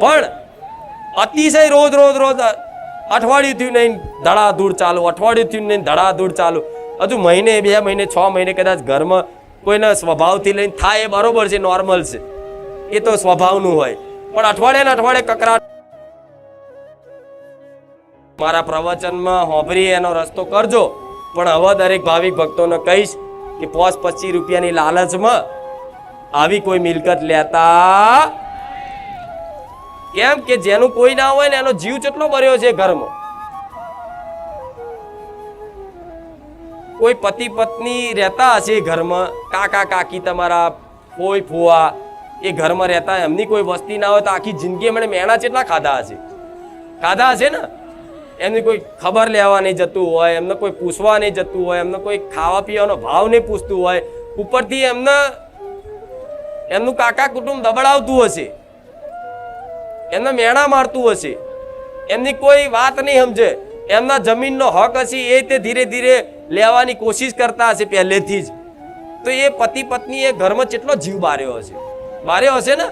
પણ અતિશય રોજ રોજ રોજ અઠવાડિયું થયું નહીં ધડાધૂળ ચાલુ, અઠવાડિયું થયું નહીં ધડાધૂળ ચાલુ, હજુ મહિને 2 મહિને 6 મહિને કદાચ ઘરમાં કોઈના સ્વભાવથી લઈને થાય એ બરોબર છે, નોર્મલ છે, એ તો સ્વભાવનું હોય. પણ અઠવાડિયે ને અઠવાડિયે કકરાટ. મારા પ્રવચનમાં હોંભરી એનો રસ્તો કરજો. પણ હવે દરેક ભાવિક ભક્તોને કહીશ કે 25 રૂપિયાની લાલચમાં આવી કોઈ મિલકત લેતા. કેમ કે જેનું કોઈ ના હોય ને એનો જીવ કેટલો ભર્યો છે ઘરમાં. કોઈ પતિ પત્ની રહેતા હશે ઘરમાં, કાકા કાકી તમારા કોઈ ફુવા એ ઘરમાં રહેતા, એમની કોઈ વસ્તી ના હોય તો આખી જિંદગી એમણે મેણા કેટલા ખાધા હશે ને. એમની કોઈ ખબર લેવા નહીં જતું હોય, એમને કોઈ પૂછવા નહીં જતું હોય, એમને કોઈ ખાવા પીવાનો ભાવ નહીં પૂછતું હોય, ઉપરથી એમનું કાકા કુટુંબ દબડાવતું હશે, એમને મેણા મારતું હશે, એમની કોઈ વાત નહીં સમજે, એમના જમીનનો હક હશે એ તે ધીરે ધીરે લેવાની કોશિશ કરતા હશે પહેલેથી જ. તો એ પતિ પત્ની એ ઘરમાં કેટલો જીવ બાર્યો હશે ને.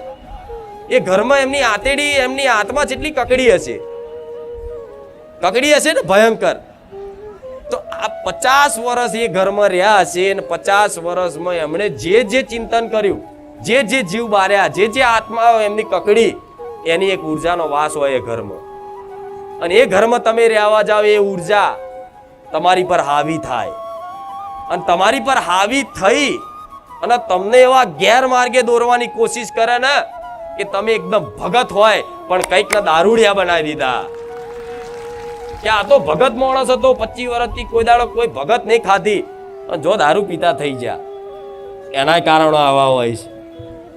એ ઘરમાં એમની આતેડી, એમની આત્મા જેટલી કકડી હશે ને ભયંકર. તો આ 50 વર્ષ એ ઘરમાં રહ્યા હશે અને 50 વર્ષમાં એમણે જે ચિંતન કર્યું, જે જીવ બાર્યા, જે આત્માઓ એમની કકડી, એની એક ઉર્જાનો વાસ હોય એ ઘરમાં. અને એ ઘરમાં તમે રહેવા જાઓ, એ ઉર્જા તમારી પર હાવી થાય. અને તમારી પર હાવી થઈ અને તમને એવા ગેરમાર્ગે દોરવાની કોશિશ કરે ને કે તમે એકદમ ભગત હોય પણ કંઈક ના દારૂડિયા બનાવી દીધા. કે આ તો ભગત માણસ હતો, 25 વર્ષથી કોઈ દાડો કોઈ ભગત નહીં ખાધી, અને જો દારૂ પીતા થઈ ગયા. એના કારણો આવા હોય છે.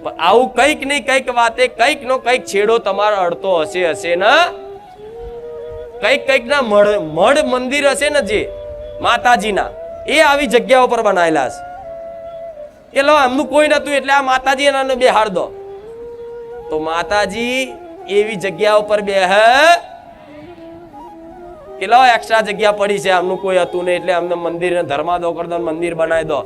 પણ આવું કંઈક નહીં કંઈક વાતે કંઈક નો કંઈક છેડો તમારો અડતો હશે ને. કંઈક ના મઢ મંદિર હશે ને જે માતાજીના, એ આવી જગ્યાઓ પર બનાવેલા છે. કે લો એમનું કોઈ નતું એટલે આ માતાજી એના બેહાડ દો. તો માતાજી એવી જગ્યા ઉપર બેહે કે લો એક્સ્ટ્રા જગ્યા પડી છે, આમનું કોઈ હતું નહીં એટલે અમને મંદિર ધર્માદો કરી દો, મંદિર બનાવી દો.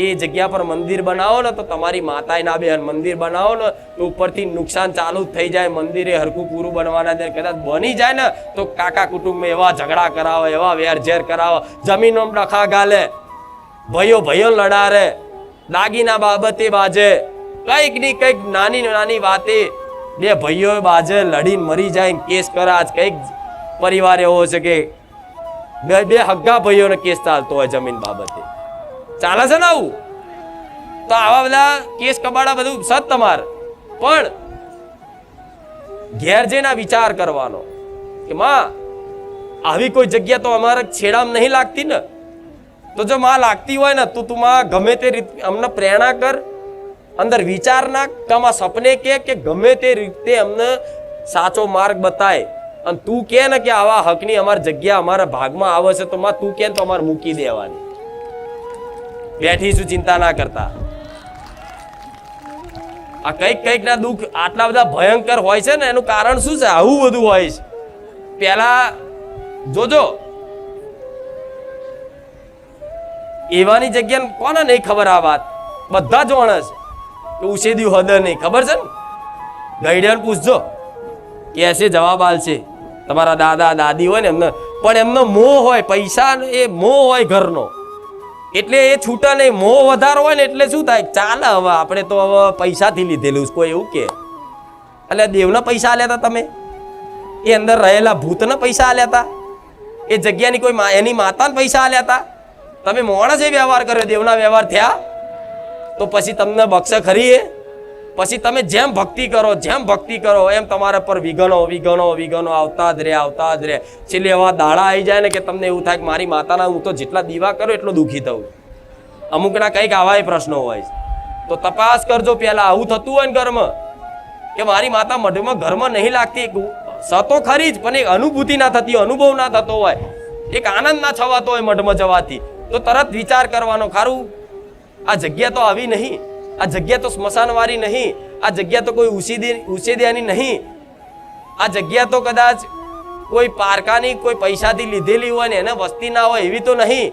એ જગ્યા પર મંદિર બનાવો ને તો તમારી માતાએ ના બેન. મંદિર બનાવો ને તો ઉપરથી નુકસાન ચાલુ થઈ જાય. મંદિરે હરકું પૂરું બનવાના દે, કદાચ બની જાય ને તો કાકા કુટુંબમાં એવા ઝઘડા કરાવો, એવા વેરઝેર કરાવો, જમીનો ડખા ગાલે, ભાઈઓ લડારે, દાગીના બાબતે બાજે, કંઈક ની કંઈક નાની વાતે બે ભાઈઓ બાજે, લડીને મરી જાય, કેસ કરાજ. કંઈક પરિવાર એવો છે કે બે હગ્ગા ભાઈઓને કેસ ચાલતો હોય જમીન બાબતે. ચાલે છે ને આવું? તો આવા બધા કેસ કબાડા બધું સત તમાર. પણ ઘેર જઈને વિચાર કરવાનો કે માં આવી કોઈ જગ્યા તો અમારે છેડામાં નહીં લાગતી ને. તો જો માં લાગતી હોય ને તો તું માં ગમે તે રીતે અમને પ્રેરણા કર, અંદર વિચાર નાખ, તમારા સપને કે ગમે તે રીતે અમને સાચો માર્ગ બતાય. અને તું કે ને કે આવા હકની અમારી જગ્યા અમારા ભાગમાં આવે છે તો માં તું કે તો અમારે મૂકી દેવાની. બેઠીશું, ચિંતા ના કરતા. આ કંઈક ના દુઃખ આટલા બધા ભયંકર હોય છે ને એનું કારણ શું છે? આવું બધું હોય છે. પેલા જોજો એવાની જગ્યા કોને નહીં ખબર? આ વાત બધા જોણે છે કે ઉછેદ્યું હદ નહીં ખબર છે ને. ગઈડિયાને પૂછજો કે એસે જવાબ આલશે. તમારા દાદા દાદી હોય ને એમને, પણ એમનો મોહ હોય, પૈસા એ મોહ હોય ઘરનો, એટલે એ છૂટા નહીં. મોહ વધારો હોય ને એટલે શું થાય? ચાલે હવે આપણે તો હવે પૈસાથી લીધેલું. કોઈ એવું કે એટલે દેવના પૈસા આલ્યા હતા તમે? એ અંદર રહેલા ભૂતના પૈસા આલ્યા હતા? એ જગ્યાની કોઈ એની માતાને પૈસા આલ્યા હતા? તમે માણસે વ્યવહાર કર્યો, દેવના વ્યવહાર થયા તો પછી તમને બક્ષે ખરી? એ પછી તમે જેમ ભક્તિ કરો એમ તમારા પર વિઘનો આવતા જ રહે. છેલ્લે એવા દાડા આવી જાય ને કે તમને એવું થાય કે મારી માતાના હું તો જેટલા દીવા કરું એટલો દુઃખી થવું. અમુકના કંઈક આવા પ્રશ્નો હોય તો તપાસ કરજો પહેલા. આવું થતું હોય ને ઘરમાં કે મારી માતા મઢમાં ઘરમાં નહીં લાગતી, સતો ખરી જ પણ એક અનુભૂતિ ના થતી, અનુભવ ના થતો હોય, એક આનંદ ના છવાતો હોય મઢમાં જવાથી, તો તરત વિચાર કરવાનો, ખારું આ જગ્યા તો આવી નહીં, આ જગ્યા તો સ્મશાનવાળી નહીં, આ જગ્યા તો કોઈ ઉછેદ્યાની નહીં, આ જગ્યા તો કદાચ કોઈ પારકાની કોઈ પૈસાથી લીધેલી હોય ને એને વસ્તી ના હોય એવી તો નહીં.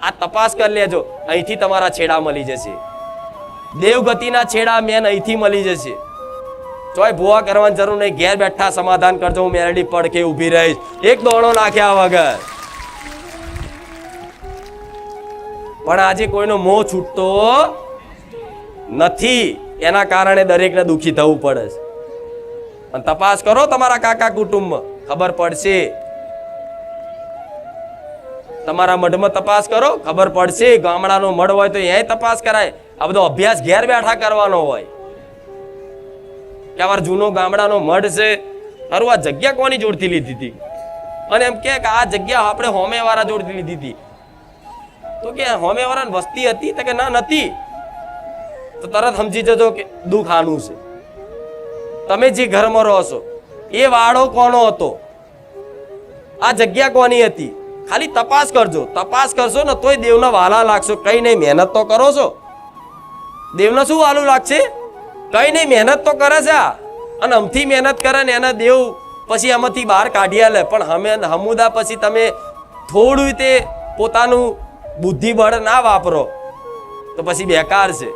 આ તપાસ કરી લેજો. અહીંથી તમારા છેડા મળી જશે, દેવગતિના છેડા મેન અહીંથી મળી જશે. ચોય ભૂવા કરવાની જરૂર નહીં, ઘેર બેઠા સમાધાન કરજો, હું મેરડી પડખે ઊભી રહીશ, એક દોણો નાખ્યા વગર. પણ આજે કોઈનો મોહ છૂટતો નથી, એના કારણે દરેકને દુઃખી થવું પડે છે. અને તપાસ કરો તમારા કાકા કુટુંબમાં, ખબર પડશે. તમારા મઢમાં તપાસ કરો, ખબર પડશે. ગામડાનો મઢ હોય તો એ તપાસ કરાય. આ બધો અભ્યાસ ઘેર બેઠા કરવાનો હોય કે અમારા જૂનો ગામડાનો મઢ છે, ખરું આ જગ્યા કોની જોડથી લીધી હતી, અને એમ કે આ જગ્યા આપણે હોમે વાળા જોડથી લીધી હતી. તો કે હોમે વાળા વસ્તી હતી, તો કે ના નથી. તો તરત સમજી જજો કે દુઃખ આનું છે. તમે જે ઘરમાં રહો છો એ વાળો કોનો હતો, આ જગ્યા કોની હતી, ખાલી તપાસ કરજો. તપાસ કરશો ને તોય દેવના વાલા લાગશો. કઈ નહીં, મહેનત તો કરો છો. દેવને શું વાલું લાગશે? કઈ નહીં, મહેનત તો કરે છે. અને અમથી મહેનત કરે ને એના દેવ પછી આમાંથી બહાર કાઢી લે. પણ હમુદા પછી તમે થોડું તે પોતાનું બુદ્ધિબળ ના વાપરો તો પછી બેકાર છે.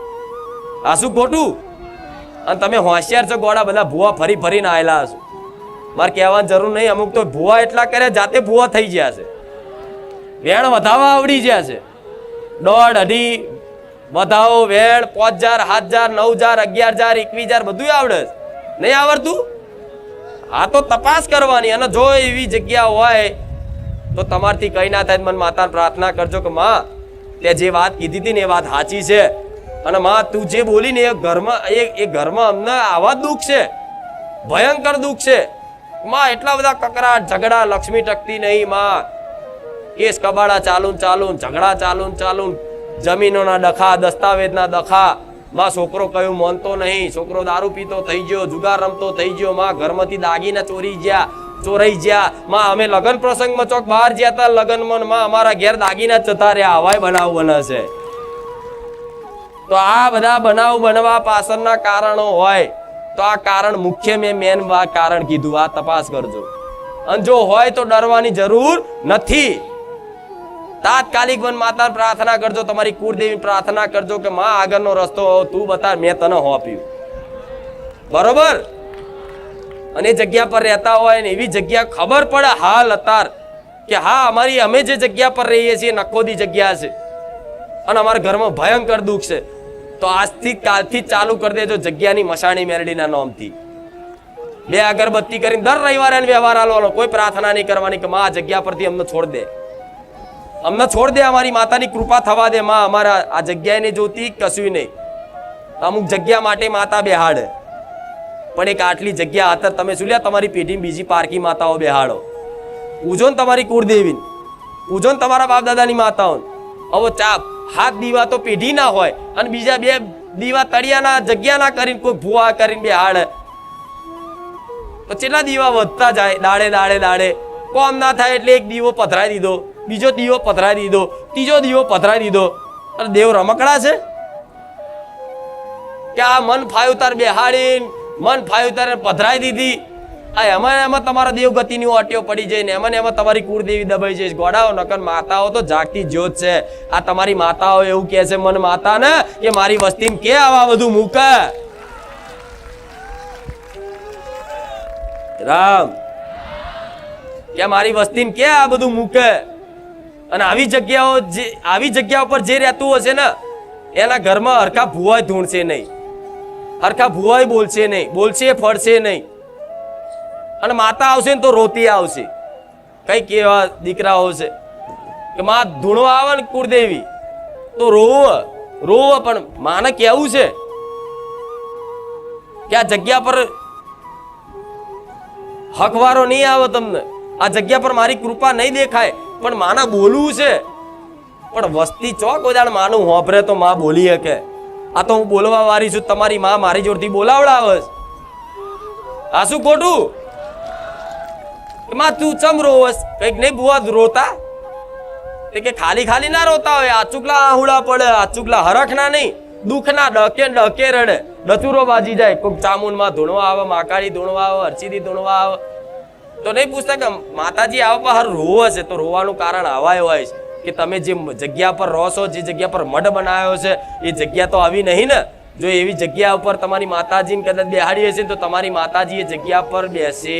આ શું ખોટું? અને તમે હોશિયાર છો ગોળા, બધા ભૂવા ફરી ફરીને આવેલા હશો. મારે કહેવાની જરૂર નહીં. અમુક તો ભૂવા એટલા કર્યા જાતે ભૂવા થઈ ગયા છે. વેણ વધાવા આવડી ગયા છે. 1.5 2 વધાવો, વેણ 5000 7000 9000 11000 21000 બધું આવડે છે. નહીં આવડતું? આ તો તપાસ કરવાની. અને જો એવી જગ્યા હોય તો તમારથી કઈ ના થાય, મને માતાને પ્રાર્થના કરજો કે માં તે જે વાત કીધી હતી ને એ વાત સાચી છે. અને માં તું જે બોલી ને એ ઘરમાં અમને આવા દુઃખ છે, ભયંકર દુઃખ છે માં. એટલા બધા કકરાટ ઝઘડા, લક્ષ્મી ટકતી નહીં માં. કેસ કબાડા ચાલુ ઝઘડા ચાલુ, જમીનોના દખા, દસ્તાવેજના દખા માં. છોકરો કયું માનતો નહીં, છોકરો દારૂ પીતો થઈ ગયો, જુગાર રમતો થઈ ગયો માં. ઘરમાંથી દાગીના ચોરાઈ ગયા માં. અમે લગ્ન પ્રસંગમાં ચોક બહાર ગયા હતા, લગ્નમાં માં અમારા ઘેર દાગીના જતા રહ્યા. હવાય બનાવ બને છે. તો આ બધા બનાવ બનવા પાછળના કારણો હોય તો આ કારણ મુખ્ય મેન કારણ કીધું. આ તપાસ કરજો. અને જો હોય તો ડરવાની જરૂર નથી. તાત્કાલિક વન માતા પ્રાર્થના કરજો, તમારી કુળદેવી પ્રાર્થના કરજો કે માં આગળનો રસ્તો તું બતા, મેં તને હોપ્યું. બરોબર? અને જગ્યા પર રહેતા હોય ને એવી જગ્યા ખબર પડે હાલ અત્યાર કે હા અમે જે જગ્યા પર રહીએ છીએ નખોદી જગ્યા છે અને અમારા ઘરમાં ભયંકર દુઃખ છે, તો આજથી કાલથી ચાલુ કરી દેજો જગ્યાની મસાણી મેરડીના નામથી. 2 અગરબત્તી કરીને દર રવિવારે વ્યવહાર આલવાનો. કોઈ પ્રાર્થના નહીં કરવાની કે માં આ જગ્યા પરથી અમને છોડ દે, અમારી માતાની કૃપા થવા દે માં. અમારા આ જગ્યાએ નહીં જોતી, કશું નહીં. અમુક જગ્યા માટે માતા બેહાડે, પણ એક આટલી જગ્યા હતા તમે શું લ્યા તમારી પેઢી બીજી પારકી માતાઓ બેહાડો. પૂજો ને તમારી કુળદેવી, પૂજો ને તમારા બાપ દાદાની માતાઓ. હવે હાથ દીવા તો પેઢી ના હોય અને બીજા 2 દીવા તળિયાના જગ્યાના કરીને કોઈ ભૂવા કરીને બેહાડે તો કેટલા દીવા વધતા જાય દાડે. કોમ ના થાય એટલે એક દીવો પધરાઈ દીધો, બીજો દીવો પધરાઈ દીધો, ત્રીજો દીવો પધરાઈ દીધો. અને દેવ રમકડા છે કે આ મન ફાયું તાર બેહાડીને મન ફાયું તારે પધરાઈ દીધી. આ એમાં તમારા દેવગતિની ઓટીઓ પડી જાય ને એમાં તમારી કુળદેવી દબાઈ જાય. ગોડાઓ નકર માતાઓ તો જાગતી જ્યોત છે. આ તમારી માતાઓ એવું કહે છે મન માતા ને કે મારી વસ્તીમાં કે આવા બધું મૂકે. રામ કે મારી વસ્તીને કે આ બધું મૂકે. અને આવી જગ્યાઓ પર જે રહેતું હશે ને એના ઘરમાં હરખા ભૂવાય ધૂણશે નહીં, હરખા ભૂવાય બોલશે નહીં, બોલશે ફળશે નહીં. અને માતા આવશે ને તો રોતી આવશે. કઈ કેવા દીકરાઓ છે કે માં ધૂણવા આવે ને કુળદેવી તો રોવ પણ માને કેવું છે કે આ જગ્યા પર હકવારો નહીં આવે, તમને આ જગ્યા પર મારી કૃપા નહીં દેખાય, પણ માના બોલવું છે. પણ વસ્તી ચોક ઓદાણ માનું હોભરે તો માં બોલી શકે. આ તો હું બોલવા વાળી છું, તમારી માં મારી જોડથી બોલાવડાવે. આ શું ખોટું? માં તું ચમ રોવસ? કઈક નહીં બુઆ રોતા કે ખાલી ના રોતા હોય. આચુકલા આહુડા પડે, આચુકલા હરખના નહીં, દુઃખના ડકે રડે, ડચુરો બાજી જાય. કોઈક ચામુંડમાં ધૂણવા આવે, માકાળી ધૂણવા આવે, હરચીથી ધૂણવા આવે તો નહીં પૂછતા કે માતાજી આવા પર હર રોવે છે. તો રોવાનું કારણ આવાય હોય છે કે તમે જે જગ્યા પર રહો છો, જે જગ્યા પર મઢ બનાવ્યો છે એ જગ્યા તો આવી નહીં ને. જો એવી જગ્યા ઉપર તમારી માતાજીને કદાચ બેહાડી હશે તો તમારી માતાજી એ જગ્યા પર બેસે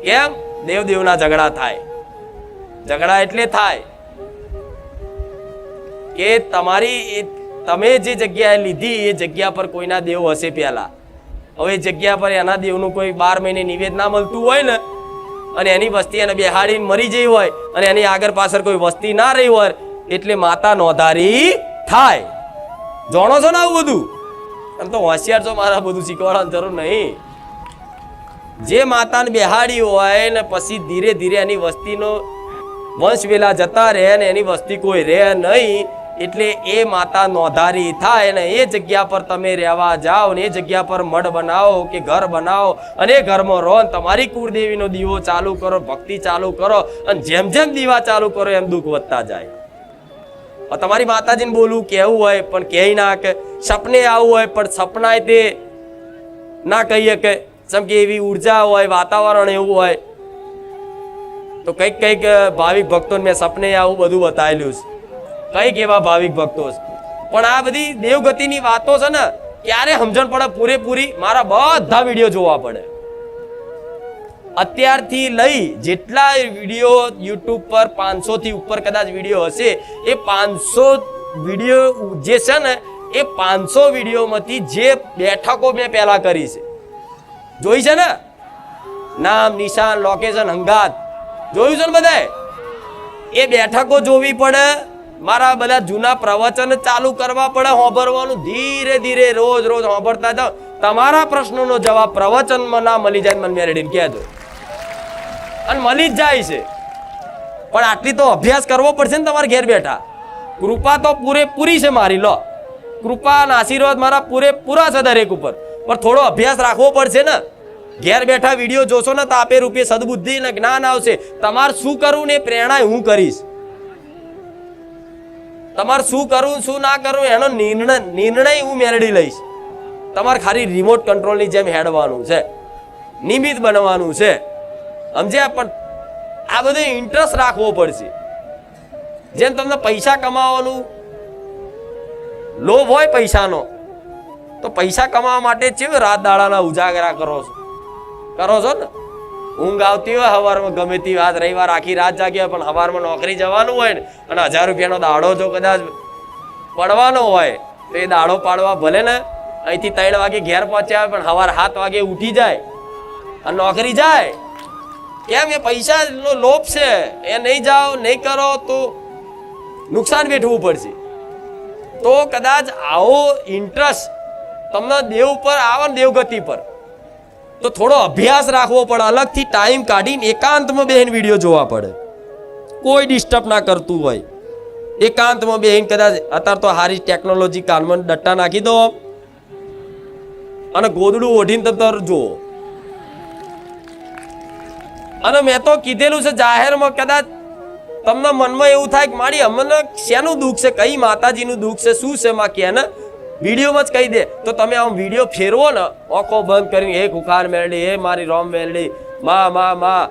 કેમ? દેવદેવના ઝઘડા થાય. ઝઘડા એટલે થાય કે તમે જે જગ્યાએ લીધી એ જગ્યા પર કોઈના દેવ હશે પહેલા. હવે એ જગ્યા પર એના દેવનું કોઈ 12 મહિને નિવેદ ના મળતું હોય ને અને એની વસ્તી એને બેહાડીને મરી જઈ હોય અને એની આગળ પાછળ કોઈ વસ્તી ના રહી હોય એટલે માતા નોંધારી થાય. જાણો છો ને આવું બધું? એમ તો હોશિયાર છો, મારા બધું શીખવાડવાની જરૂર નહીં. જે માતાને બેહાડી હોય ને પછી ધીરે ધીરે એની વસ્તીનો વંશ વેલા જતા રહે ને એની વસ્તી કોઈ રહે નહીં એટલે એ માતા નોંધારી થાય ને એ જગ્યા પર તમે રહેવા જાઓ ને એ જગ્યા પર મઢ બનાવો કે ઘર બનાવો અને એ ઘરમાં રહો ને તમારી કુળદેવીનો દીવો ચાલુ કરો, ભક્તિ ચાલુ કરો અને જેમ જેમ દીવા ચાલુ કરો એમ દુઃખ વધતા જાય. તમારી માતાજીને બોલવું કહેવું હોય પણ કહે ના કે, સપને આવું હોય પણ સપના તે ના કહીએ કે જેમ કે એવી ઉર્જા હોય, વાતાવરણ એવું હોય તો કંઈક ભાવિક ભક્તોને મેં સપને આવું બધું બતાવેલું છે. કંઈક એવા ભાવિક ભક્તો છે પણ આ બધી દેવગતિની વાતો છે ને ક્યારે સમજણ પડે પૂરેપૂરી? મારા બધા વિડીયો જોવા પડે. અત્યારથી લઈ જેટલા વિડીયો યુટ્યુબ પર 500 થી ઉપર કદાચ વિડીયો હશે એ 500 વિડીયો જે છે ને એ 500 વિડીયોમાંથી જે બેઠકો મેં પહેલા કરી છે જોઈ છે ને, નામ, નિશાન, લોકેશન, હંગાત જોયું છે ને બધાએ? એ બેઠકો જોવી પડે. મારા બધા જૂના પ્રવચન ચાલુ કરવા પડે, સાંભળવાનું ધીરે ધીરે રોજ સાંભળતા જાઓ. તમારા પ્રશ્નોનો જવાબ પ્રવચનમાં ના મળી જાય મને મેરેડીને કહેજો અને મળી જ જાય છે. પણ આટલી તો અભ્યાસ કરવો પડશે ને તમારે ઘેર બેઠા. કૃપા તો પૂરેપૂરી છે મારી, લો કૃપા અને આશીર્વાદ મારા પૂરેપૂરા છે દરેક ઉપર, પણ થોડો અભ્યાસ રાખવો પડશે ને. ઘેર બેઠા વિડીયો જોશો ને તો આપે રૂપે સદબુદ્ધિ ને જ્ઞાન આવશે. તમારે શું કરવું ને પ્રેરણા હું કરીશ. તમારે શું કરવું શું ના કરવું એનો નિર્ણય હું મેળવી લઈશ. તમારે ખાલી રિમોટ કંટ્રોલની જેમ હેડવાનું છે, નિમિત્ત બનવાનું છે, સમજ્યા? પણ આ બધો ઇન્ટરેસ્ટ રાખવો પડશે. જેમ તમને પૈસા કમાવાનું લોભ હોય પૈસાનો, તો પૈસા કમાવા માટે કેવી રાત દાડાના ઉજાગરા કરો છો ને? ઊંઘ આવતી હોય સવારમાં ગમે તે વાત, રવિવાર આખી રાત જાગ્યા પણ સવારમાં નોકરી જવાનું હોય ને અને 1000 રૂપિયાનો દાડો જો કદાચ પડવાનો હોય તો એ દાડો પાડવા ભલે ને અહીંથી 3 વાગે ઘેર પહોંચ્યા પણ સવાર 7 વાગે ઉઠી જાય અને નોકરી જાય. કેમ? એ પૈસાનો લોભ છે. એ નહીં જાઓ, નહીં કરો તો નુકસાન વેઠવું પડશે. તો કદાચ આવો ઇન્ટરેસ્ટ તમને દેવ પર આવે ને દેવગતિ પર તો થોડો અભ્યાસ રાખવો પડે. અલગથી ટાઈમ કાઢીને એકાંતમાં બેહીને વિડીયો જોવા પડે. કોઈ ડિસ્ટર્બ ના કરતું હોય એકાંતમાં બેહીને. કદાચ અત્યારે તો સારી ટેકનોલોજી કાનમાં ડટ્ટા નાખી દો અને ગોદડું ઓઢીને તમે જુઓ. અને મેં તો કીધેલું છે જાહેરમાં, કદાચ તમને મનમાં એવું થાય કે મારી અમને શેનું દુઃખ છે, કઈ માતાજીનું દુઃખ છે, શું છે માં કે ને વિડીયોમાં જ કહી દે તો તમે આમ વિડીયો ફેરવો ને આંખો બંધ કરીને, હે કુખાર મેલડી, હે મારી રોમ મેલડી, માં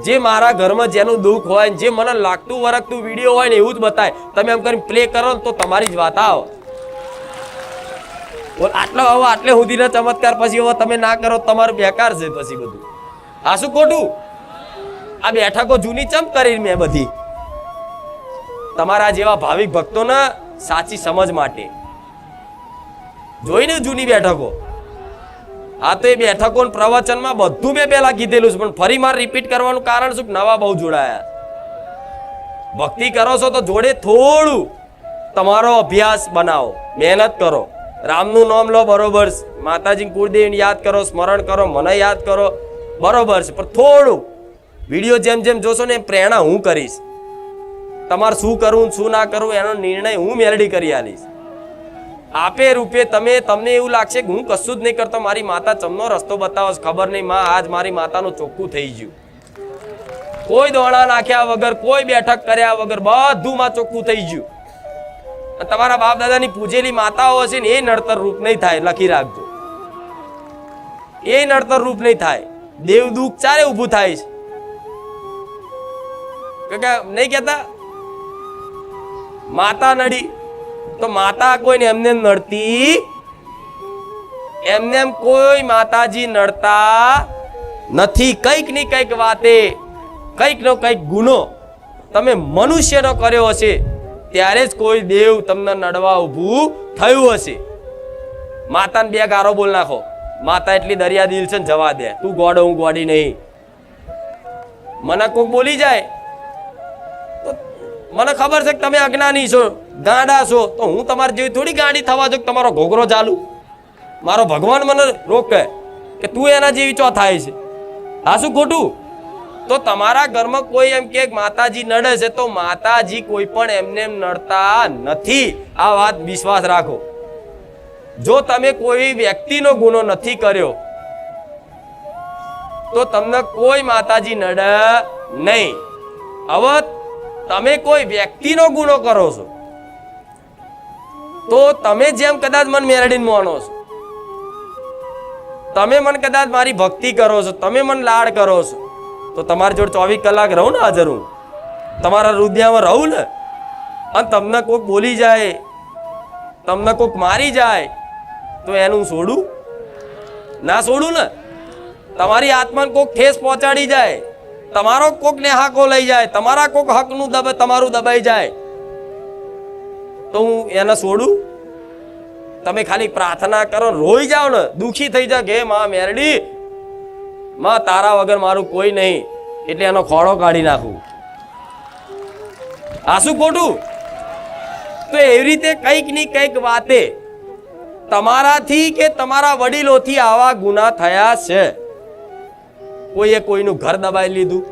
જે મારા ઘરમાં જેનું દુઃખ હોય જે મને લાગતું વરગતું વિડીયો હોય ને એવું જ બતાય. તમે એમ કરીને પ્લે કરો ને તો તમારી જ વાત આવો. આટલે સુધીના ચમત્કાર પછી હવે તમે ના કરો તમારું બેકાર છે પછી બધું. આ શું ખોટું? આ બેઠકો જૂની ચમ કરી મેં બધી તમારા જેવા ભાવિક ભક્તોને સાચી સમજ માટે જોઈને જૂની બેઠકો. આ તો એ બેઠકો પ્રવચનમાં બધું મેં પહેલા કીધેલું છે પણ ફરી મારે રિપીટ કરવાનું કારણ શું? નવા બહુ જોડાયા. ભક્તિ કરો છો તો જોડે થોડું તમારો અભ્યાસ બનાવો, મહેનત કરો, રામનું નામ લો બરોબર, માતાજી કુળદેવીને યાદ કરો, સ્મરણ કરો, મને યાદ કરો બરોબર છે, પણ થોડું વિડીયો જેમ જેમ જોશો ને એ પ્રેરણા હું કરીશ. તમારે શું કરવું શું ના કરવું એનો નિર્ણય હું મેલડી કરી આલીશ. આપે રૂપે તમને એવું લાગશે કે હું કશું જ નહીં કરતો, મારી માતા ચમનો રસ્તો બતાવો, ખબર નહીં માં આજ મારી માતાનું ચોખ્ખું થઈ ગયું. કોઈ દોણા નાખ્યા વગર, કોઈ બેઠક કર્યા વગર બધું માં ચોખ્ખું થઈ ગયું. તમારા બાપ દાદાની પૂજેલી માતાઓ હશે ને એ નડતર રૂપ નહીં થાય, લખી રાખજો. એ નડતર રૂપ નહીં થાય. દેવ દુઃખ ચારે ઊભું થાય છે. નહીં કેતા માતા નડી તો માતા કોઈને એમને નડતી, એમને કોઈ માતાજી નડતા નથી. કંઈક ની કંઈક વાતે, કંઈક નો કંઈક ગુનો તમે મનુષ્યનો કર્યો હશે, ત્યારે જ કોઈ દેવ તમને નડવા ઊભું થયું હશે. માતાને બે ગારો બોલ નાખો, માતા એટલી દરિયા દિલ છે ને જવા દે, તું ગોડો હું ગોડી નહીં. મને કોક બોલી જાય તો મને ખબર છે કે તમે અજ્ઞાની છો, ગાંડા છો, તો હું તમારી જેવી થોડી ગાંડી થવા જો તમારો ઘોઘરો ચાલુ. મારો ભગવાન મને રોકે કે તું એના જેવી ચો થાય છે. હા શું ખોટું? તો તમારા ઘરમાં કોઈ એમ કે માતાજી નડે છે, તો માતાજી કોઈ પણ એમને એમ નડતા નથી. આ વાત વિશ્વાસ રાખો. જો તમે કોઈ વ્યક્તિનો ગુનો નથી કર્યો તો તમને કોઈ માતાજી નડે નહીં. હવે તમે કોઈ વ્યક્તિનો ગુનો કરો છો તો તમે જેમ કદાચ મન મેરડીને માનો છો, તમે મને કદાચ મારી ભક્તિ કરો છો, તમે મને લાડ કરો છો, તો તમારી જોડે 24 કલાક રહું ને, હાજર હું તમારા હૃદયમાં રહું ને. અને તમને કોઈક બોલી જાય, તમને કોઈક મારી જાય તો એનું છોડું ના? છોડું ને. તમારી આત્માને કોઈક ઠેસ પહોંચાડી જાય, તમારો કોઈક ને હાકો લઈ જાય, તમારા કોઈક હકનું તમારું દબાઈ જાય તો હું એને છોડું? તમે ખાલી પ્રાર્થના કરો, રોઈ જાઓ ને, દુખી થઈ જાઓ કે માં મેરડી, માં તારા વગર મારું કોઈ નહીં, એટલે એનો ખોળો કાઢી નાખું. આ શું ખોટું? તો એવી રીતે કંઈક ની કંઈક વાતે તમારાથી કે તમારા વડીલોથી આવા ગુના થયા છે. કોઈએ કોઈનું ઘર દબાઈ લીધું,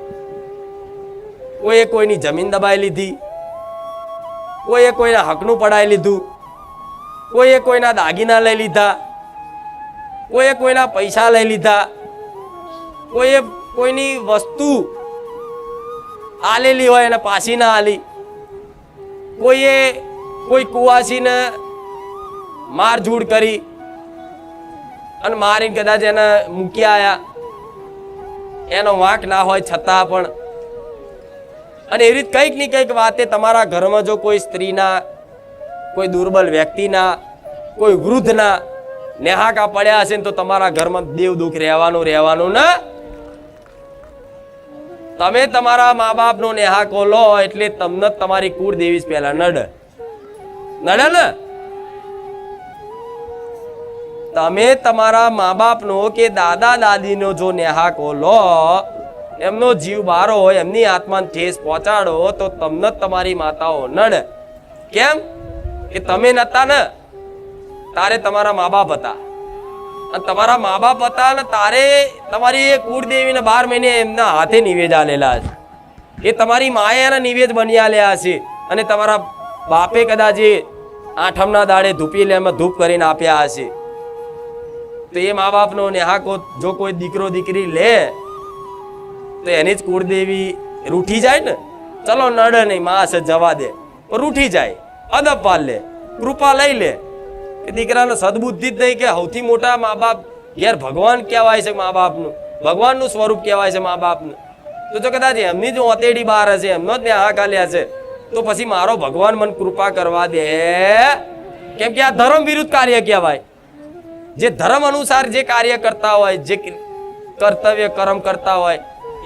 કોઈએ કોઈની જમીન દબાઈ લીધી, કોઈએ કોઈના હકનું પડાવી લીધું, કોઈએ કોઈના દાગીના લઈ લીધા, કોઈએ કોઈના પૈસા લઈ લીધા, કોઈએ કોઈની વસ્તુ આલેલી હોય એને પાછી ના આલી, કોઈએ કોઈ કુવાસીને મારઝૂડ કરી અને મારીને કદાચ એને મૂકી આવ્યા, એનો વાંક ના હોય છતાં પણ. અને એવી રીતે કંઈક ની કંઈક વાતે તમારા ઘરમાં જો કોઈ સ્ત્રીના, કોઈ દુર્બલ વ્યક્તિના, કોઈ વૃદ્ધના નેહાકા પડ્યા હશે ને તો તમારા ઘરમાં દેવ દુઃખ રહેવાનું ના. તમે તમારા મા બાપનો નેહાકો લો એટલે તમને તમારી કુળદેવી જ પહેલા નડે ને. તમે તમારા મા બાપનો કે દાદા દાદીનો જો નેહાકો લો, એમનો જીવ બારો હોય, એમની આત્માને ઠેસ પહોંચાડો તો તમને તમારી માતાઓ નડે. કેમ કે તમે નતા ને, તારે તમારા મા બાપ હતા, અને તમારા મા બાપ હતા ને તારે તમારી એ કુળદેવીને 12 મહિને એમના હાથે નિવેદ આલેલા છે. એ તમારી માએ એના નિવેદ બની આલ્યા છે, અને તમારા બાપે કદાચ એ આઠમના દાડે ધૂપી લેમાં ધૂપ કરીને આપ્યા હશે. તો એ મા બાપનો નેહાકો જો કોઈ દીકરો દીકરી લે તો એની જ કુળદેવી રૂઠી જાય ને. ચલો નડે નહીં, માં છે જવા દે, પણ રૂઠી જાય, અદબ પાલ લે, કૃપા લઈ લે. એ દીકરાને સદબુદ્ધિ જ નહીં કે સૌથી મોટા મા બાપ ઘેર ભગવાન કહેવાય છે, મા બાપનું ભગવાનનું સ્વરૂપ કહેવાય છે મા બાપનું. તો જો કદાચ એમની જ ઓતેડી બહાર હશે, એમનો જ નેહા કાલ્યા છે, તો પછી મારો ભગવાન મને કૃપા કરવા દે. કેમ કે આ ધર્મ વિરુદ્ધ કાર્ય કહેવાય. જે ધર્મ અનુસાર જે કાર્ય કરતા હોય, જે કર્તવ્ય કર્મ કરતા હોય,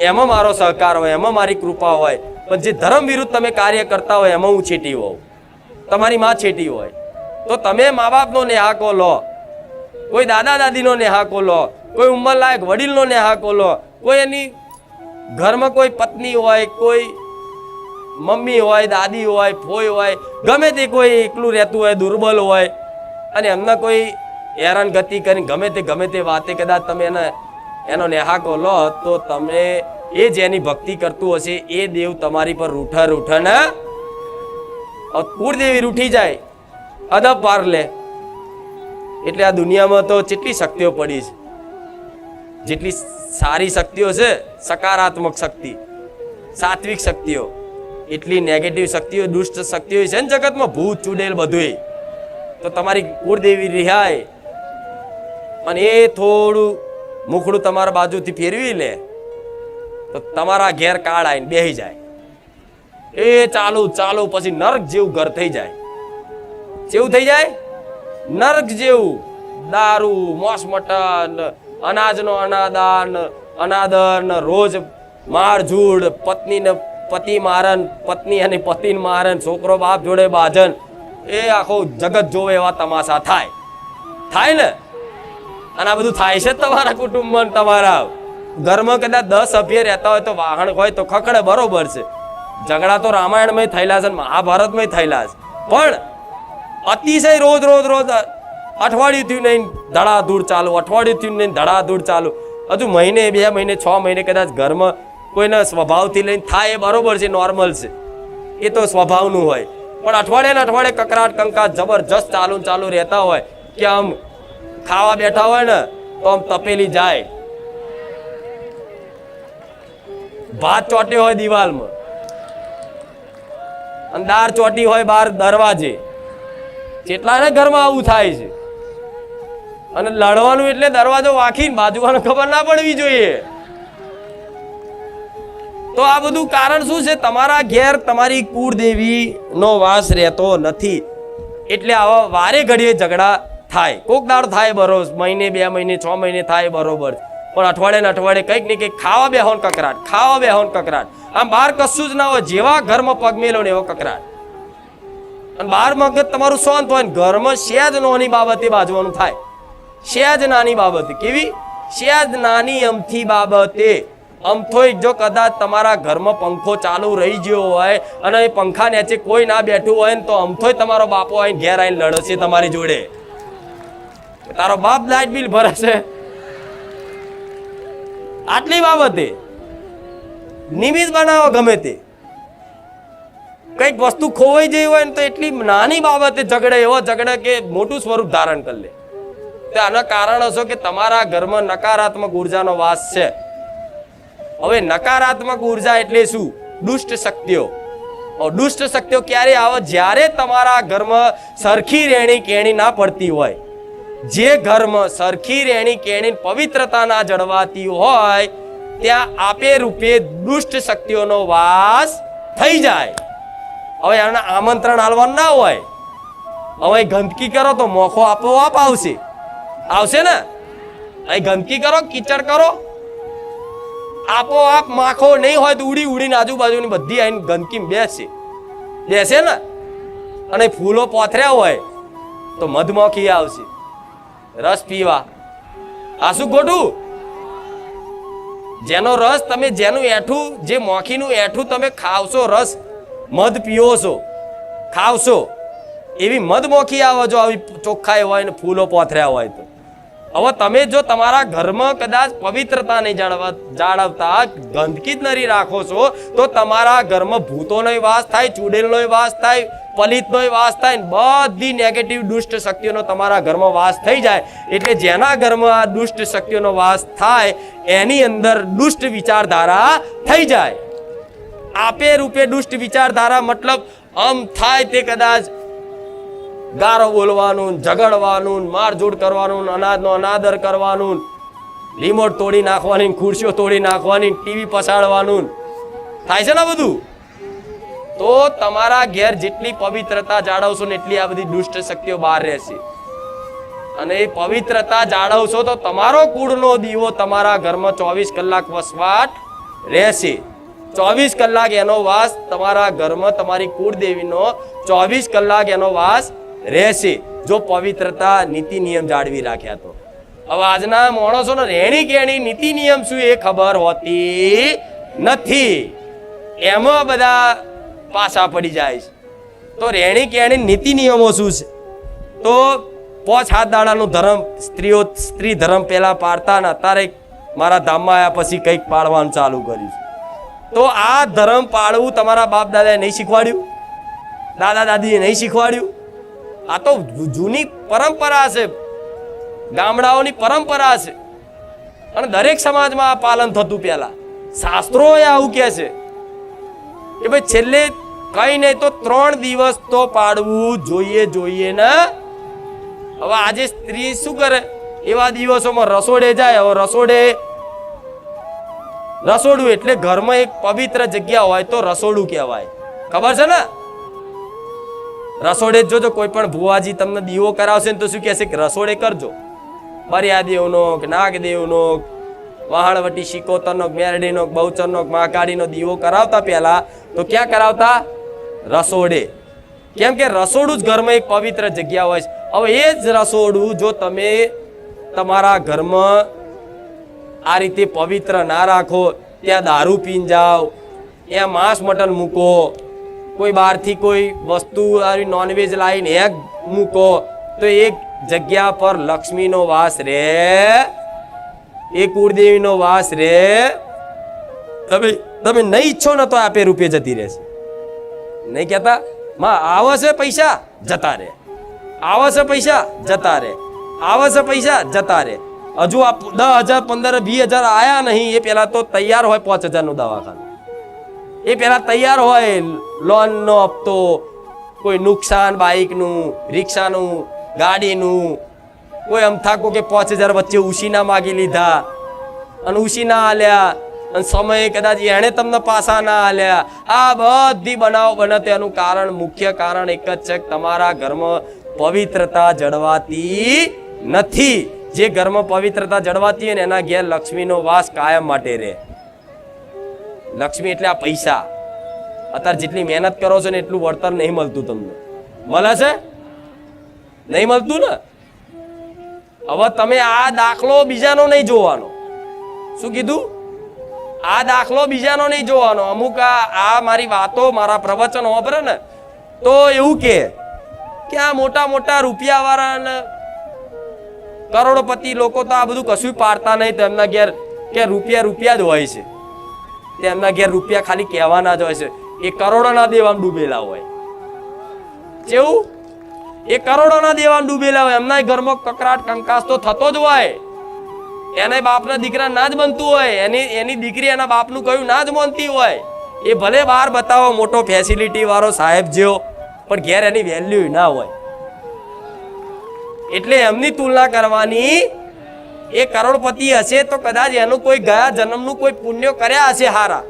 એમાં મારો સહકાર હોય, એમાં મારી કૃપા હોય. પણ જે ધર્મ વિરુદ્ધ તમે કાર્ય કરતા હોય એમાં હું છેટી હોઉં, તમારી માં છેટી હોય. તો તમે મા બાપનો નેહાકો લો, કોઈ દાદા દાદીનો નેહાકો લો, કોઈ ઉંમરલાયક વડીલનો નેહાકો લો, કોઈ એની ઘરમાં કોઈ પત્ની હોય, કોઈ મમ્મી હોય, દાદી હોય, ફોઈ હોય, ગમે તે કોઈ એકલું રહેતું હોય, દુર્બલ હોય, અને એમને કોઈ હેરાન ગતિ કરીને ગમે તે વાતે કદાચ તમે એનો નેહાકો લો, તો તમે એ જેની ભક્તિ કરતું હશે એ દેવ તમારી પર રૂઠે ને કુળદેવી રૂઠી જાય, અદબ પાર લે. એટલે આ દુનિયામાં તો કેટલી શક્તિઓ પડી છે. જેટલી સારી શક્તિઓ છે, સકારાત્મક શક્તિ, સાત્વિક શક્તિઓ, એટલી નેગેટિવ શક્તિઓ, દુષ્ટ શક્તિઓ છે ને જગતમાં, ભૂત ચુડેલ બધું. તો તમારી કુળદેવી રિહાય અને એ થોડું મુખડું તમારા બાજુથી ફેરવી લે તો તમારા ઘેર કાળ આવીને બેસી જાય. એ ચાલુ પછી નરક જેવું ઘર થઈ જાય. કેવું થઈ જાય? નર્ક જેવું. દારૂ, મોસ મટન, અનાજનો અનાદન, રોજ મારઝૂડ, પત્નીને પતિ મારન, પત્ની અને પતિને મારન, છોકરો બાપ જોડે બાજન, એ આખો જગત જોવે એવા તમાશા થાય ને. અને આ બધું થાય છે તમારા કુટુંબમાં, તમારા ઘરમાં કદાચ 10 સભ્ય રહેતા હોય તો વાહન હોય તો ખકડે, બરોબર છે. ઝઘડા તો રામાયણમાં થયેલા છે, મહાભારતમાં થયેલા છે, પણ અતિશય રોજ અઠવાડિયું થયું નહીં ધડાધૂળ ચાલુ, અઠવાડિયું થયું નહીં ધડાધૂળ ચાલુ, હજુ મહિને 2 મહિને 6 મહિને કદાચ ઘરમાં કોઈના સ્વભાવથી લઈને થાય, એ બરોબર છે, નોર્મલ છે, એ તો સ્વભાવનું હોય. પણ અઠવાડિયે કકરાટ કંકાટ જબરજસ્ત ચાલુ રહેતા હોય કે આમ ખાવા બેઠા હોય ને તો આમ તપેલી જાય, ભાત ચોટ્યો હોય દિવાલમાં, અને દાળ ચોટી હોય બહાર દરવાજે. કેટલાને ઘરમાં આવું થાય છે. અને લડવાનું એટલે દરવાજો વાંખીને બાજુવાળો ખબર ના પડવી જોઈએ. તો આ બધું કારણ શું છે? તમારા ઘેર તમારી કુળદેવી નો વાસ રહેતો નથી, એટલે આવા વારે ઘડીએ ઝઘડા થાય. કોક દાડ થાય બરોબર, મહિને 2 મહિને 6 મહિને થાય બરોબર, પણ અઠવાડિયે કંઈક ને કંઈક ખાવા બેહોન કકરાટ. આમ બહાર કશું જ ના હોય, જેવા ઘરમાં પગ મેલો ને એવો કકરાટ. અને બહાર મગજ તમારું શાંત હોય, ઘરમાં સહેજ નાની બાબતે બાજવાનું થાય, સહેજ નાની બાબતે. કેવી? સહેજ નાની અમથી બાબતે. અમથોય જો કદાચ તમારા ઘરમાં પંખો ચાલુ રહી ગયો હોય અને એ પંખા નીચે કોઈ ના બેઠું હોય ને, તો અમથોય તમારો બાપો આવીને ઘેર આવીને લડશે તમારી જોડે. તારો બાપ લાઇટ બિલ ભરે છે, આટલી બાબતે નિમિત્ત બનાવો. ગમે તે કઈક વસ્તુ ખોવાઈ જઈ હોય ને તો એટલી નાની બાબતે ઝઘડે કે મોટું સ્વરૂપ ધારણ કરી લે. આના કારણ હશો કે તમારા ઘરમાં નકારાત્મક ઉર્જાનો વાસ છે. હવે નકારાત્મક ઉર્જા એટલે શું? દુષ્ટ શક્તિઓ. દુષ્ટ શક્તિઓ ક્યારે આવે? જ્યારે તમારા ઘરમાં સરખી રહેણી કેણી ના પડતી હોય. જે ઘરમાં સરખી રહેણી કેણી પવિત્રતા ના જળવાતી હોય, ત્યાં આપે રૂપે દુષ્ટ શક્તિઓનો વાસ થઈ જાય. હવે એના આમંત્રણ આલવાનું ના હોય. હવે ગંદકી કરો તો મોખો આપોઆપ આવશે ને. અહીં ગંદકી કરો, કીચડ કરો, આપોઆપ માખો નહીં હોય તો ઉડીને આજુબાજુની બધી આવીને ગંદકી બેસે ને. અને ફૂલો પોથર્યા હોય તો મધમાખી આવશે રસ પીવા. આ શું ખોટું? જેનો રસ તમે, જેનું એઠું, જે મોખીનું એઠું તમે ખાવશો, રસ મધ પીવો છો, ખાવશો, એવી મધમોખી આવે જો આવી ચોખ્ખાઈ હોય ને ફૂલો પોથર્યા હોય તો. હવે તમે જો તમારા ઘરમાં કદાચ પવિત્રતા નહીં જાળવતા, ગંદકી જ નહીં રાખો છો, તો તમારા ઘરમાં ભૂતોનો વાસ થાય, ચૂડેલનો વાસ થાય, પલિતનો વાસ થાય, બધી નેગેટિવ દુષ્ટ શક્તિઓનો તમારા ઘરમાં વાસ થઈ જાય. એટલે જેના ઘરમાં આ દુષ્ટ શક્તિઓનો વાસ થાય એની અંદર દુષ્ટ વિચારધારા થઈ જાય. આપે રૂપે દુષ્ટ વિચારધારા મતલબ આમ થાય તે કદાચ ગારો બોલવાનું, ઝઘડવાનું, મારઝૂડ કરવાનું, અનાજનો અનાદર કરવાનું, રિમોટ તોડી નાખવાની, ખુરશીઓ તોડી નાખવાની, ટીવી પછાડવાનું થાય છે ને બધું. તો તમારા ઘેર જેટલી પવિત્રતા જાળવશો ને એટલી આ બધી દુષ્ટ શક્તિઓ બહાર રહેશે. અને એ પવિત્રતા જાળવશો તો તમારો કુળનો દીવો તમારા ઘરમાં 24 કલાક વસવાટ રહેશે. 24 કલાક એનો વાસ તમારા ઘરમાં, તમારી કુળદેવીનો 24 કલાક એનો વાસ રહેશે, જો પવિત્રતા નીતિ નિયમ જાળવી રાખ્યા તો. હવે આજના માણસોને રહેણી કેણી નીતિ નિયમ શું એ ખબર હોતી નથી, એમાં બધા પાછા પડી જાય છે. તો રહેણી કેણી નીતિ નિયમો શું છે? તો 5 હાથ દાડાનું ધર્મ, સ્ત્રી ધર્મ પહેલા પાડતા ને અત્યારે મારા ધામમાં આવ્યા પછી કંઈક પાડવાનું ચાલુ કર્યું. તો આ ધર્મ પાળવું તમારા બાપ દાદાએ નહીં શીખવાડ્યું, દાદા દાદીએ નહીં શીખવાડ્યું. આ તો જૂની પરંપરા છે, ગામડાઓની પરંપરા છે, અને દરેક સમાજમાં આ પાલન થતું. પહેલા શાસ્ત્રો આવું કહે છે કે ભાઈ છેલ્લે કઈ નહીં તો 3 દિવસ તો પાડવું જોઈએ ને. હવે આજે સ્ત્રી શું કરે? એવા દિવસોમાં રસોડે જાય. હવે રસોડું એટલે ઘરમાં એક પવિત્ર જગ્યા હોય તો રસોડું કહેવાય, ખબર છે ને? રસોડે જ જોજો, કોઈ પણ ભુવાજી તમને દીવો કરાવશે ને તો શું કહેશે કે રસોડે કરજો. મર્યાદેવનો કે નાગદેવનો, વહાણવટી શિકોતરનો, મેરડીનો, બહુચરનો, મહાકાળીનો દીવો કરાવતા પહેલા તો ક્યાં કરાવતા? રસોડે. કેમ કે રસોડું જ ઘરમાં એક પવિત્ર જગ્યા હોય છે. હવે એ જ રસોડું જો તમે તમારા ઘરમાં આ રીતે પવિત્ર ના રાખો, ત્યાં દારૂ પીને જાઓ, ત્યાં માંસ મટન મૂકો, કોઈ બહારથી કોઈ વસ્તુ નોનવેજ લાવીને એક મૂકો, તો એક જગ્યા પર લક્ષ્મીનો વાસ રે, એ કુળદેવીનો વાસ રે. તમે નહીં ઈચ્છો ને તો આપે રૂપે જતી રહેશે. નહીં કહેતા માં આવે છે પૈસા જતા રે, આવે છે પૈસા જતા રે, આવે છે પૈસા જતા રે. હજુ આ 10,000 15,000 20,000 આયા નહીં એ પેલા તો તૈયાર હોય 5,000 નું દવાખાનું. એ પેલા તૈયાર હોય લોન નો હપ્તો, કોઈ નુકસાન બાઇકનું, રિક્ષાનું, ગાડીનું, કોઈ અમથાકો કે 5,000 વચ્ચે ઉશીના માગી લીધા અને ઉશીના આલ્યા અને સમયે કદાચ એણે તમને પાછા ના આલ્યા. આ બધી બનાવ બને તેનું કારણ, મુખ્ય કારણ એક જ છે કે તમારા ઘરમાં પવિત્રતા જળવાતી નથી. જે ઘરમાં પવિત્રતા જળવાતી હોય ને એના ઘેર લક્ષ્મીનો વાસ કાયમ માટે રહે. લક્ષ્મી એટલે આ પૈસા. અત્યારે જેટલી મહેનત કરો છો ને એટલું વળતર નહીં મળતું તમને. મળે છે? નહીં મળતું ને. હવે તમે આ દાખલો બીજાનો નહીં જોવાનો. શું કીધું? આ દાખલો બીજાનો નહીં જોવાનો. અમુક આ મારી વાતો, મારા પ્રવચન વાપરે ને તો એવું કે આ મોટા મોટા રૂપિયા વાળા કરોડપતિ લોકો તો આ બધું કશું પાડતા નહીં. તેમના ઘેર કે રૂપિયા જ હોય છે. તેમના ઘેર રૂપિયા ખાલી કહેવાના જ હોય છે. એ કરોડોના દેવામાં ડૂબેલા હોય. કેવું? એ કરોડોના દેવામાં ડૂબેલા હોય. એમના ઘરમાં કકરાટ કંકાસ તો થતો જ હોય. એને બાપના દીકરા ના જ બનતું હોય, એની દીકરી એના બાપનું કહ્યું ના જ માનતી હોય. એ ભલે બહાર બતાવો મોટો ફેસિલિટી વાળો સાહેબ જેવો, પણ ઘેર એની વેલ્યુ ના હોય. એટલે એમની તુલના કરવાની. એ કરોડપતિ હશે તો કદાચ એનું કોઈ ગયા જન્મનું કોઈ પુણ્ય કર્યા હશે, હારા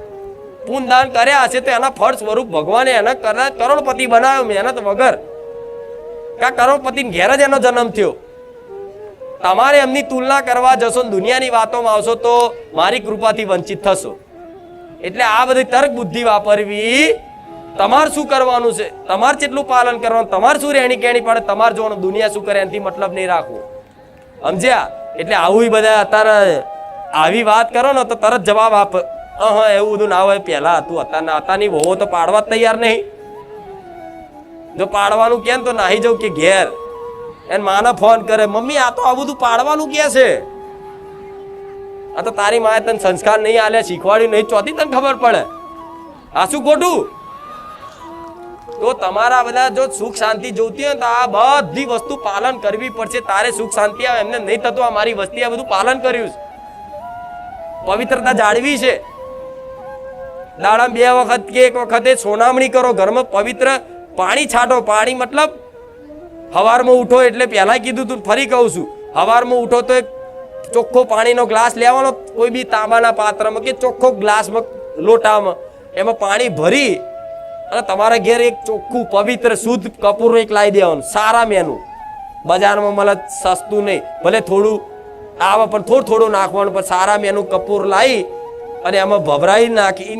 પુણ્યદાન કર્યા હશે, તો એના ફળ સ્વરૂપ ભગવાને એને કરોડપતિ બનાવ્યો મહેનત વગર. કા કરોડપતિ ઘેર જ એનો જન્મ થયો. તમારે એમની તુલના કરવા જશો, દુનિયાની વાતોમાં આવશો તો મારી કૃપાથી વંચિત થશો. એટલે આ બધી તર્ક બુદ્ધિ વાપરવી. તમારે શું કરવાનું છે, તમારે કેટલું પાલન કરવાનું, તમારે શું રહેણી કેણી પડે, તમારે જોવાનું. દુનિયા શું કરે એનાથી મતલબ નહીં રાખવું. સમજ્યા? એટલે આવું બધા અત્યારે આવી વાત કરો ને તો તરત જવાબ આપ, એવું બધું ના હોય. પહેલા હતું, અત્યારની વહુ તો પાડવા જ તૈયાર નહીં. જો પાડવાનું કેમ તો નાહી જવું કે ઘેર એને માને ફોન કરે, મમ્મી આ તો આ બધું પાડવાનું કે છે. આ તો તારી માએ તને સંસ્કાર નહીં આલ્યા, શીખવાડ્યું નહીં, ચોથી તને ખબર પડે. આ શું ખોટું? તો તમારા બધા જો સુખ શાંતિ જોતી હોય તો આ બધી વસ્તુ પાલન કરવી પડશે. તારે સુખ શાંતિ આવે એમને નહીં થતું. આ મારી વસ્તી આ બધું પાલન કર્યું છે. પવિત્રતા જાળવી છે. દાડા 2 વખત કે 1 વખતે સોનામણી કરો. ઘરમાં પવિત્ર પાણી છાંટો. પાણી મતલબ સવારમાં ઉઠો એટલે પહેલા કીધું તું, ફરી કહું છું, સવારમાં ઉઠો તો એક ચોખ્ખો પાણીનો ગ્લાસ લેવાનો, કોઈ બી તાંબાના પાત્રમાં કે ચોખ્ખો ગ્લાસમાં લોટામાં એમાં પાણી ભરી અને તમારા ઘેર એક ચોખ્ખું પવિત્ર શુદ્ધ કપૂર એક લાવી દેવાનું. સારા મેનું બજારમાં મળે, સસ્તું નહીં, ભલે થોડું આવે પણ થોડું નાખવાનું, પણ સારા મેનું કપૂર લાવી અને એમાં ભભરાઈ નાખી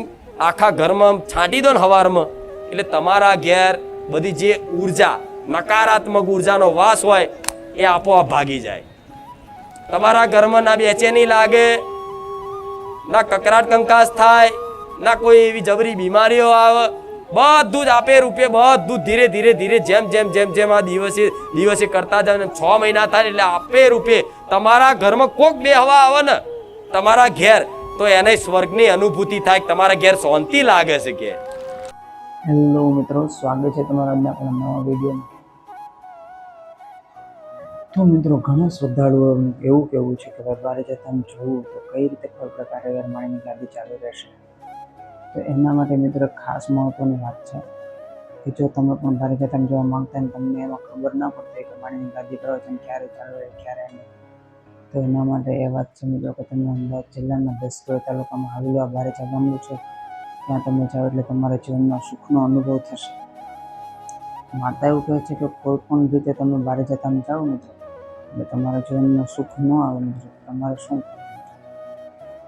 આખા ઘરમાં છાંટી દો ને સવારમાં. એટલે તમારા ઘેર બધી જે ઉર્જા, નકારાત્મક ઉર્જાનો વાસ હોય એ આપોઆપ ભાગી જાય. તમારા ઘરમાં ના બેચેની લાગે, ના કકરાટ કંકાસ થાય, ના કોઈ એવી જબરી બીમારીઓ આવે. બધું જ આપે રૂપે, બધું ધીરે ધીરે જેમ આ દિવસે કરતા જાય. 6 મહિના થાય એટલે આપે રૂપે તમારા ઘરમાં કોક બે હવા આવે ને તમારા ઘેર, તો એને સ્વર્ગની અનુભૂતિ થાય, તમારા ઘેર શાંતિ લાગે છે. કે હેલો મિત્રો, સ્વાગત છે તમારા આજના આપણા નવા વિડીયોમાં. તો મિત્રો, ઘણા શ્રદ્ધાળુઓનું એવું કહેવું છે કે બારે જતા જોવું તો કઈ રીતે કોઈ પ્રકારે માણીની ગાદી ચાલુ રહેશે. તો એના માટે મિત્રો ખાસ મહત્વની વાત છે કે જો તમે પણ બારે જતા જોવા માંગતા ને તમને એમાં ખબર ના પડતી કે માણીની ગાદી પ્રવચન ક્યારે ચાલુ રહે ક્યારે નહીં, તો એના માટે એ વાત છે મિત્રો કે તમે અમદાવાદ જિલ્લાના દસક્રોઈ તાલુકામાં આવેલું આ બારેજા ગામડું છે. ત્યાં તમે જાઓ એટલે તમારા જીવનમાં સુખનો અનુભવ થશે. માતા એવું કહે છે કે કોઈ પણ રીતે તમે બહાર જતા જાઓ મિત્રો એટલે તમારા જીવનમાં સુખ ન આવે મિત્રો, તમારે શું કરવું?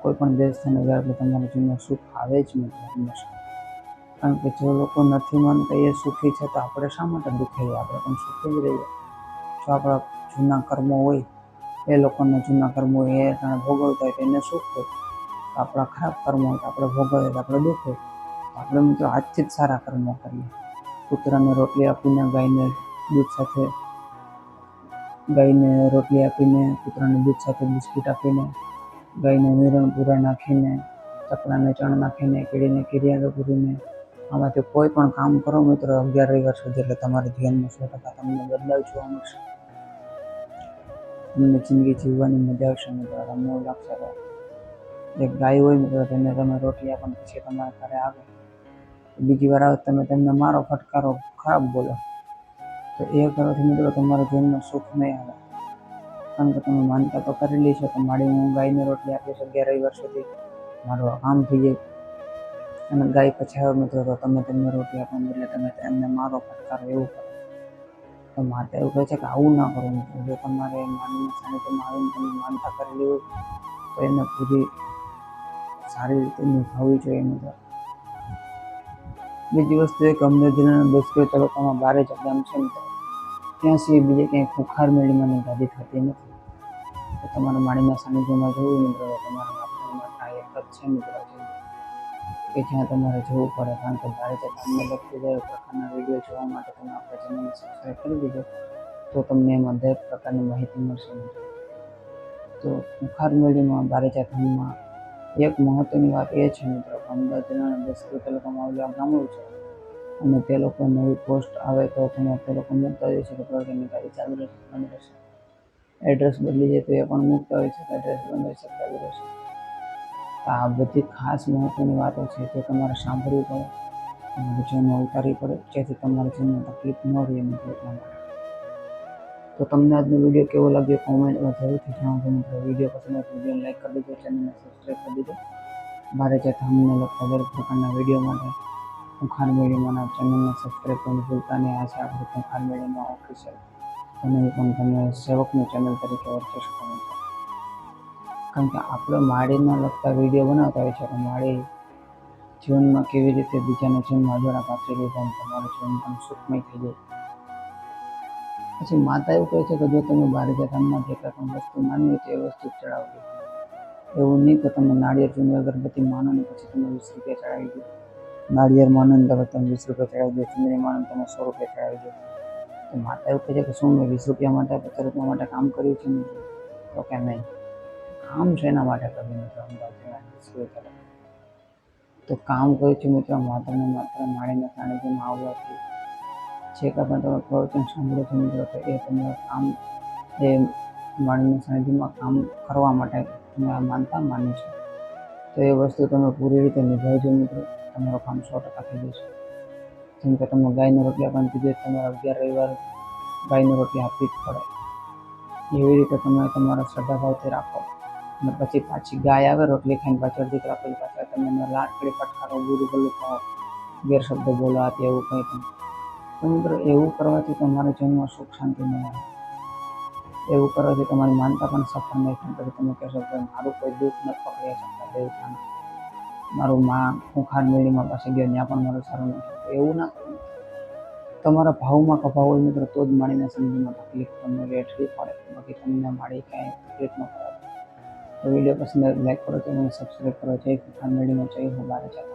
કોઈ પણ દેવસ્થાને જાઓ એટલે તમારા જીવનમાં સુખ આવે જ મિત્રો હંમેશા. કારણ કે જે લોકો નથી માનતા એ સુખી છે, તો આપણે શા માટે દુઃખી રહીએ? આપણે પણ સુખી જ રહીએ. જો આપણા જૂના કર્મો હોય, એ લોકોને જૂના કર્મો હોય એ કારણે ભોગવતા હોય તો એને સુખ હોય, તો આપણા ખરાબ કર્મો હોય તો આપણે ભોગવીએ તો આપણે દુઃખ હોય. તો આપણે મિત્રો આજથી જ સારા કર્મો કરીએ. કૂતરાને રોટલી આપીને, ગાયને દૂધ સાથે કૂતરાને દૂધ સાથે બિસ્કીટ આપીને, ગાયને નિરણ પૂરા નાખીને, ચકલાને ચણ નાખીને, કીડીને કીડિયા પૂરીને, આમાંથી કોઈ પણ કામ કરો મિત્રો 11 રવિવાર સુધી એટલે તમારા જીવનમાં 100% તમને બદલાવ જોવા મળશે. તમને જિંદગી જીવવાની મજા આવશે મિત્રો. તમને એવું લાગશે કે એક ગાય હોય મિત્રો, તેને તમે રોટલી આપો પછી તમારા ઘરે આવે, બીજી વાર આવે તમે તેમને મારો, ફટકારો, ખરાબ બોલો, તો એ કરવાથી મિત્રો તમારા જીવનમાં સુખ નહીં આવે. કારણ કે તમે માનતા તો કરેલી છે કે મારી હું ગાયને રોટલી આપીશ 11 રવિવાર સુધી, મારું કામ થઈ જાય. અને ગાય પછી આવે મિત્રો તો તમે તેમને રોટલી આપો એટલે તમે એમને મારો, ફટકારો, એવું કરો. તો માતા એવું કહે છે કે આવું ના કરો મિત્રો. જો તમારે માનવીના સાનિધ્યમાં આવીને તમે માનતા કરેલી હોય તો એને પૂરી સારી રીતે નિભાવવી જોઈએ મિત્રો. બીજી વસ્તુ એ કે અમદાવાદ જિલ્લાના 10 કિલો તાલુકામાં બારેજા ગામ છે મિત્રો, ત્યાં સિવાય બીજે ક્યાંય ખુખાર મેળીમાંની ગાદી થતી નથી. તો તમારે માળીના સાનિધ્યમાં જવું મિત્રો, તમારા માતાના આ એક જ છે મિત્રો કે જ્યાં તમારે જવું પડે. કારણ કે બારેજા ગામને લગતી દરેક પ્રકારના વિડીયો જોવા માટે તમે આપણા ચેનલને સબસ્ક્રાઈબ કરી દીધો તો તમને એમાં દરેક પ્રકારની માહિતી મળશે મિત્રો. તો ખુખાર મેળીમાં બારેજા ધામમાં એક મહત્વની વાત એ છે મિત્રો કે અમદાવાદ જિલ્લાના 10 કિલો તાલુકામાં આવેલું આ ગામડું છે, અને તે લોકો નવી પોસ્ટ આવે તો તેમાં તે લોકો મૂકતા હોય છે કે પ્રવચનની ગાડી ચાલુ રહેશે, બંધ રહેશે. એડ્રેસ બદલી જાય તો એ પણ મૂકતા હોય છે કે એડ્રેસ બંધ રહેશે, ચાલુ રહેશે. આ બધી ખાસ મહત્વની વાતો છે જે તમારે સાંભળવી પડે, તમારા જીવનમાં ઉતારવી પડે, જેથી તમારા જીવનમાં તકલીફ ન રહે મિત્રો. એટલા માટે તો તમને આજનો વિડીયો કેવો લાગ્યો કોમેન્ટમાં જરૂરથી જણાવજો મિત્રો. વિડીયો પસંદ આવે તો વિડીયોને લાઈક કરી દેજો, ચેનલને સબસ્ક્રાઈબ કરી દેજો. બારેજા ધામને લગતા દરેક પ્રકારના વિડીયો માટે ખુખાર મેળીમાંના ચેનલને સબસ્ક્રાઈબ કરવાનું ભૂલતા નહીં. આ છે આપણે ખુખાર મેળીમાં ઓફિશિયલ, તમે પણ તમે સેવકનું ચેનલ તરીકે ઓળખી શકો મિત્રો. કારણ કે આપણે માળીના લગતા વિડીયો બનાવતા હોય છે કે માળી જીવનમાં કેવી રીતે બીજાના જીવનમાં અજોડા પાથરી લીધા અને તમારું જીવન પણ સુખમય થઈ જાય. પછી માતા એવું કહે છે કે જો તમે બારેજા ધામમાં જે કંઈ પણ વસ્તુ માનવી હોય તો એ વસ્તુ ચડાવવી. એવું નહીં કે તમે નાળિયેર જૂની અગરબત્તી માનો ને પછી તમે 20 રૂપિયા ચડાવી દો, નાળિયેર માનો ને તમે 20 રૂપિયા ચડાવી દો, ચુંદડી માનો તમે 100 રૂપિયા ચડાવી દો. તો માતા એવું કહે છે કે શું મેં 20 રૂપિયા માટે 50 રૂપિયા માટે કામ કર્યું છે મિત્રો? તો કે નહીં. કામ શેના માટે કર્યું મિત્રો? અમદાવાદ તો કામ કર્યું છે મિત્રો માત્ર ને માત્ર માળીના સાનિધ્યમાં આવવાથી. જે કાંઈ પણ તમે પ્રવચન સાંભળો છો મિત્રો તો એ તમારું કામ એ માળીના સાનિધ્યમાં કામ કરવા માટે તમે આ માનતા માની છે, તો એ વસ્તુ તમે પૂરી રીતે નિભાવજો મિત્રો. તમારું કામ 100% થઈ જશે. જેમ કે તમે ગાયને રોટલી આપવાનું કીધું, તમારે 11 રવિવાર ગાયને રોટલી આપવી જ પડે. એવી રીતે તમે તમારા શ્રદ્ધાભાવથી રાખો અને પછી પાછી ગાય આવે રોટલી ખાઈને પાછળ દીકરા પછી પાછળ તમે એને લાકડી, ફટકારો, બુરું ગલું ખાઓ, ગેરશબ્દ બોલો, આથી એવું કંઈ પણ. તો મિત્રો એવું કરવાથી તમારા જીવનમાં સુખ શાંતિ નહીં આવે. એવું કરવાથી તમારી માનતા પણ સફળ નહીં થાય. પછી તમે કહેશો કે મારું કોઈ દુઃખ નથી પકડી શકતા દેવતાને, મારું માં ખુખાર મેળીમાં પાસે ગયો ત્યાં પણ મારું સારું નથી થતું. એવું ના કરો. તમારા ભાવમાં કભાવ હોય મિત્રો તો જ માળીના સાનિધ્યમાં તકલીફ તમને વેઠવી પડે, બાકી તમને માળી કાંઈ તકલીફ ન કરાવે. તો વિડીયો પસંદ આવે લાઈક કરો, ચેનલને સબસ્ક્રાઈબ કરો. જય ખુખાર મેળીમાં, જય હો બારેજા.